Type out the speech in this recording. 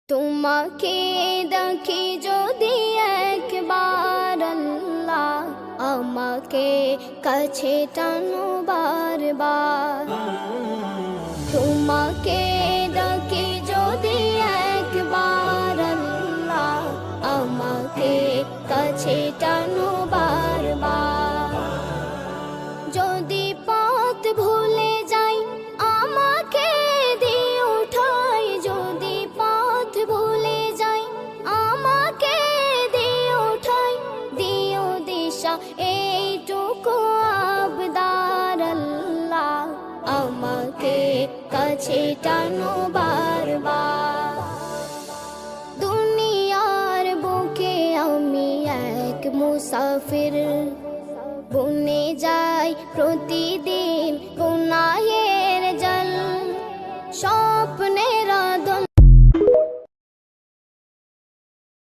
তোমাকে দেখি যদি একবার আল্লাহ, আমাকে কাছে টানো বারবার। তোমাকে দেখি যদি একবার আল্লাহ, আমাকে কাছে টানো বারবার। যদি পথ ভুলে যাই আমাকে দিও ঠাই, যদি পথ ভুলে যাই আমাকে দিও ঠাই, দিও দিশা এইটুকু আবদার আল্লাহ, আমাকে কাছে টানো বারবার। দুনিয়ার বুকে আমি এক মুসাফির, বনে যাই প্রতিদিন